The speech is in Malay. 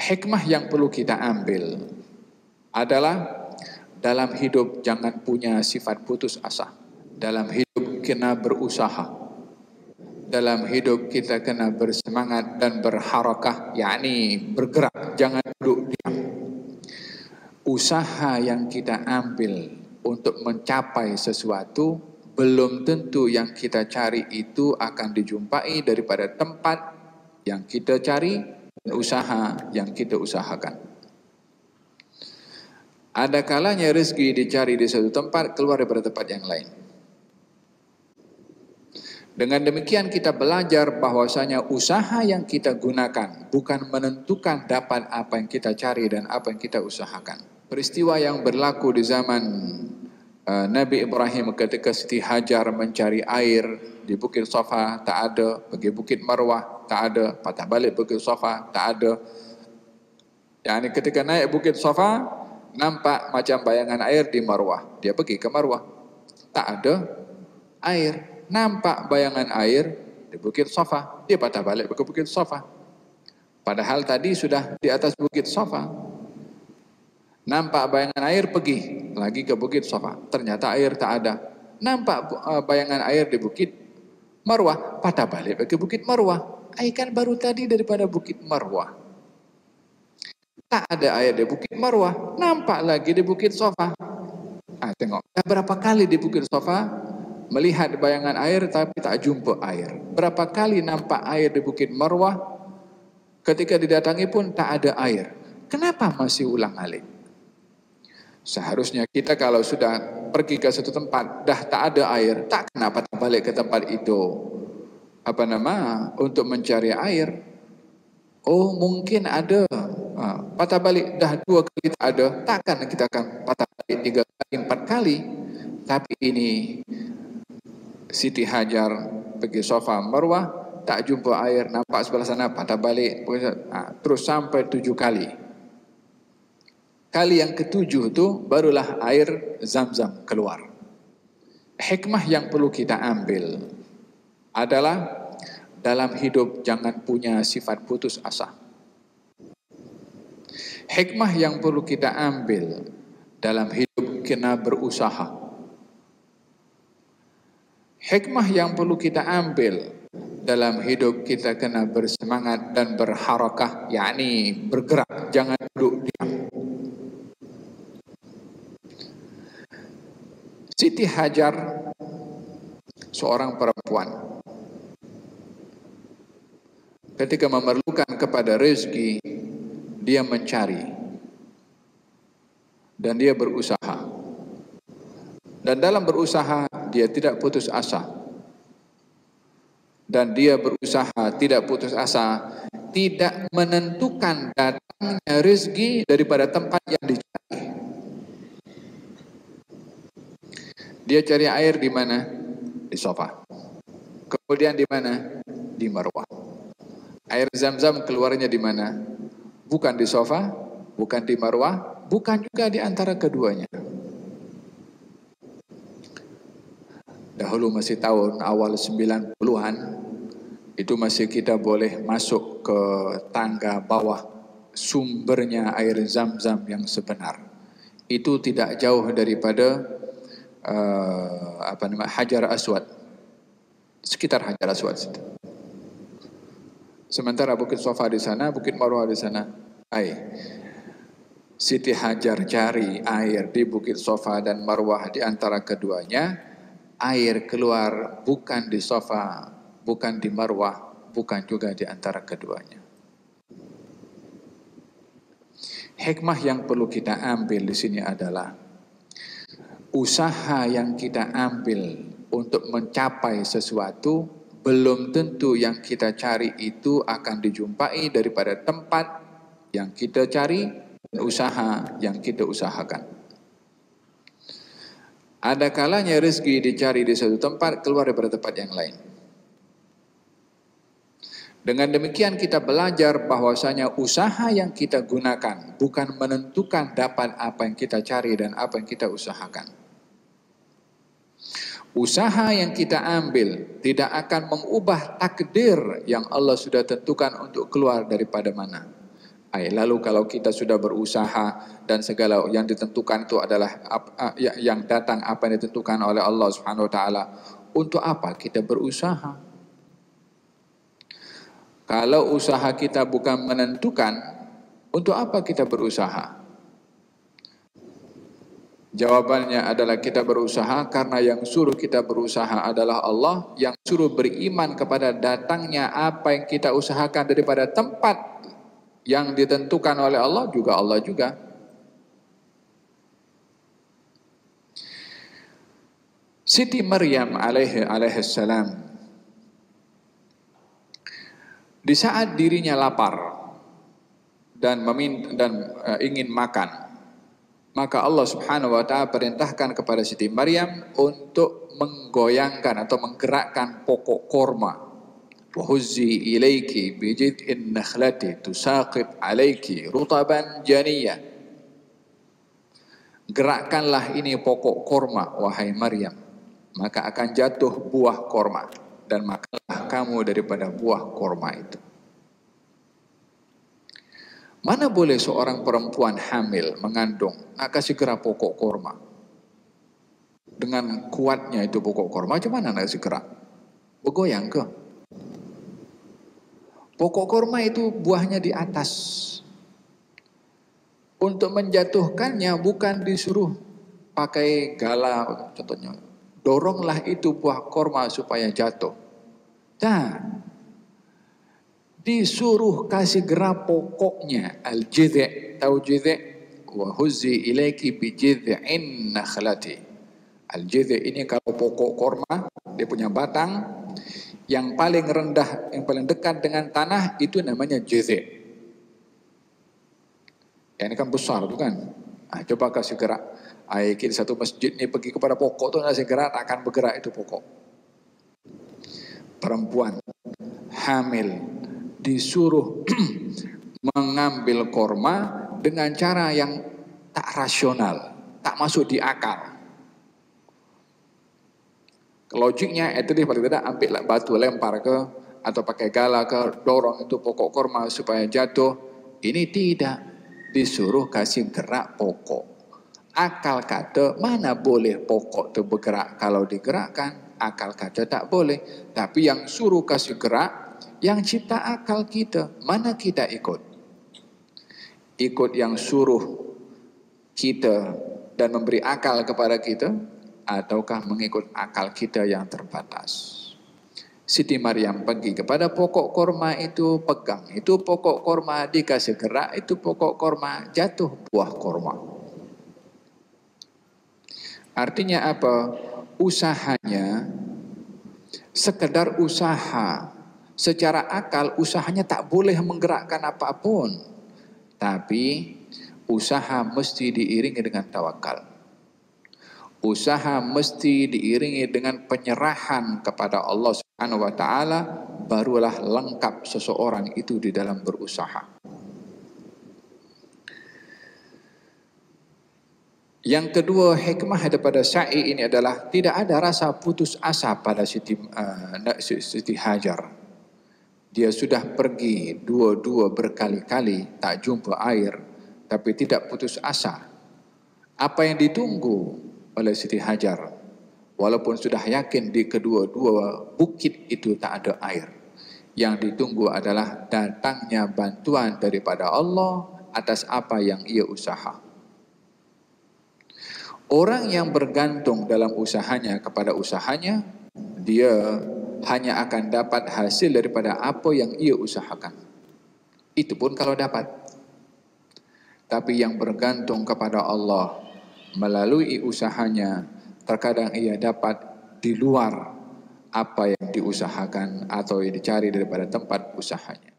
Hikmah yang perlu kita ambil adalah dalam hidup jangan punya sifat putus asa. Dalam hidup kena berusaha. Dalam hidup kita kena bersemangat dan berharakah, yakni bergerak, jangan duduk diam. Usaha yang kita ambil untuk mencapai sesuatu belum tentu yang kita cari itu akan dijumpai daripada tempat yang kita cari dan usaha yang kita usahakan. Ada kalanya rezeki dicari di satu tempat, keluar daripada tempat yang lain. Dengan demikian kita belajar bahwasanya usaha yang kita gunakan bukan menentukan dapat apa yang kita cari dan apa yang kita usahakan. Peristiwa yang berlaku di zaman Nabi Ibrahim ketika Siti Hajar mencari air di Bukit Safa, tak ada. Pergi Bukit Marwah, tak ada. Patah balik Bukit Safa, tak ada. Yani ketika naik Bukit Safa, nampak macam bayangan air di Marwah. Dia pergi ke Marwah, tak ada air. Nampak bayangan air di Bukit Safa, dia patah balik ke Bukit Safa. Padahal tadi sudah di atas Bukit Safa. Nampak bayangan air, pergi lagi ke Bukit Safa, ternyata air tak ada. Nampak bayangan air di Bukit Marwah, patah balik ke Bukit Marwah. Air kan baru tadi daripada Bukit Marwah. Tak ada air di Bukit Marwah, nampak lagi di Bukit Safa. Tengok, berapa kali di Bukit Safa melihat bayangan air tapi tak jumpa air. Berapa kali nampak air di Bukit Marwah, ketika didatangi pun tak ada air. Kenapa masih ulang-alik? Seharusnya kita kalau sudah pergi ke satu tempat dah tak ada air, tak kenapa balik ke tempat itu untuk mencari air. Oh, mungkin ada. Patah balik dah 2 kali tak ada, takkan kita akan patah balik 3 kali 4 kali. Tapi ini Siti Hajar pergi Safa Marwah, tak jumpa air, nampak sebelah sana, patah balik, terus sampai 7 kali. Kali yang ke-7 itu barulah air Zam-Zam keluar. Hikmah yang perlu kita ambil adalah dalam hidup jangan punya sifat putus asa. Hikmah yang perlu kita ambil dalam hidup kena berusaha. Hikmah yang perlu kita ambil dalam hidup kita kena bersemangat dan berharakah, yakni bergerak, jangan duduk diam. Siti Hajar seorang perempuan, ketika memerlukan kepada rezeki, dia mencari dan dia berusaha. Dan dalam berusaha dia tidak putus asa. Dan dia berusaha tidak putus asa, tidak menentukan datangnya rezeki daripada tempat yang dicari. Dia cari air di mana? Di Safa. Kemudian di mana? Di Marwah. Air Zam-Zam keluarnya di mana? Bukan di Safa, bukan di Marwah, bukan juga di antara keduanya. Dahulu masih tahun awal 90-an, itu masih kita boleh masuk ke tangga bawah sumbernya air Zam-Zam yang sebenar. Itu tidak jauh daripada Hajar Aswad, sekitar Hajar Aswad situ. Sementara Bukit Safa di sana, Bukit Marwah di sana. Siti Hajar cari air di Bukit Safa dan Marwah, di antara keduanya air keluar bukan di Safa, bukan di Marwah, bukan juga di antara keduanya. Hikmah yang perlu kita ambil di sini adalah usaha yang kita ambil untuk mencapai sesuatu belum tentu yang kita cari itu akan dijumpai daripada tempat yang kita cari dan usaha yang kita usahakan. Ada kalanya rezeki dicari di satu tempat, keluar daripada tempat yang lain. Dengan demikian kita belajar bahwasanya usaha yang kita gunakan bukan menentukan dapat apa yang kita cari dan apa yang kita usahakan. Usaha yang kita ambil tidak akan mengubah takdir yang Allah sudah tentukan untuk keluar daripada mana. Lalu kalau kita sudah berusaha dan segala yang ditentukan itu adalah yang datang apa yang ditentukan oleh Allah Subhanahu wa taala, untuk apa kita berusaha? Kalau usaha kita bukan menentukan, untuk apa kita berusaha? Jawabannya adalah kita berusaha karena yang suruh kita berusaha adalah Allah, yang suruh beriman kepada datangnya apa yang kita usahakan daripada tempat yang ditentukan oleh Allah juga Allah juga. Siti Maryam alaihissalam, di saat dirinya lapar dan ingin makan, maka Allah Subhanahu wa taala perintahkan kepada Siti Maryam untuk menggoyangkan atau menggerakkan pokok korma. Wa huzzi ilaiki bi jid'in nakhlati tusaqit alaiki rutaban janiyya. Gerakkanlah ini pokok korma wahai Maryam, maka akan jatuh buah korma dan makanlah kamu daripada buah korma itu. Mana boleh seorang perempuan hamil mengandung nak kasih gerak pokok korma? Dengan kuatnya itu pokok korma, macam mana nak kasih gerak? Bergoyang ke? Pokok korma itu buahnya di atas. Untuk menjatuhkannya bukan disuruh pakai gala, contohnya. Doronglah itu buah korma supaya jatuh. Dan disuruh kasih gerak pokoknya, al-jidh', tahu jidh'? Wa huzzi ilaiki bi jid'in nakhlati. Al-jidh' ini kalau pokok korma, dia punya batang yang paling rendah, yang paling dekat dengan tanah itu namanya jidh'. Yang ini kan besar tu kan. Coba kasih gerak. Kita satu masjid ni pergi kepada pokok tu kasih gerak, tak akan bergerak itu pokok. Perempuan hamil disuruh mengambil korma dengan cara yang tak rasional, tak masuk di akal. Logiknya itu dia paling tidak ambil batu lempar ke atau pakai gala ke, dorong itu pokok korma supaya jatuh. Ini tidak, disuruh kasih gerak pokok. Akal kata mana boleh pokok itu bergerak, kalau digerakkan akal kata tak boleh. Tapi yang suruh kasih gerak yang cipta akal kita, mana kita ikut? Ikut yang suruh kita dan memberi akal kepada kita, ataukah mengikut akal kita yang terbatas? Siti Maryam pergi kepada pokok korma itu, pegang itu pokok korma, dikasih gerak itu pokok korma, jatuh buah korma. Artinya apa? Usahanya sekedar usaha. Secara akal usahanya tak boleh menggerakkan apapun. Tapi usaha mesti diiringi dengan tawakal. Usaha mesti diiringi dengan penyerahan kepada Allah Subhanahu wa taala, barulah lengkap seseorang itu di dalam berusaha. Yang kedua, hikmah daripada sa'i ini adalah tidak ada rasa putus asa pada Siti Hajar. Dia sudah pergi dua berkali-kali tak jumpa air, tapi tidak putus asa. Apa yang ditunggu oleh Siti Hajar, walaupun sudah yakin di kedua-dua bukit itu tak ada air, yang ditunggu adalah datangnya bantuan daripada Allah atas apa yang ia usaha. Orang yang bergantung dalam usahanya kepada usahanya, dia hanya akan dapat hasil daripada apa yang ia usahakan. Itu pun kalau dapat. Tapi yang bergantung kepada Allah melalui usahanya, terkadang ia dapat di luar apa yang diusahakan atau yang dicari daripada tempat usahanya.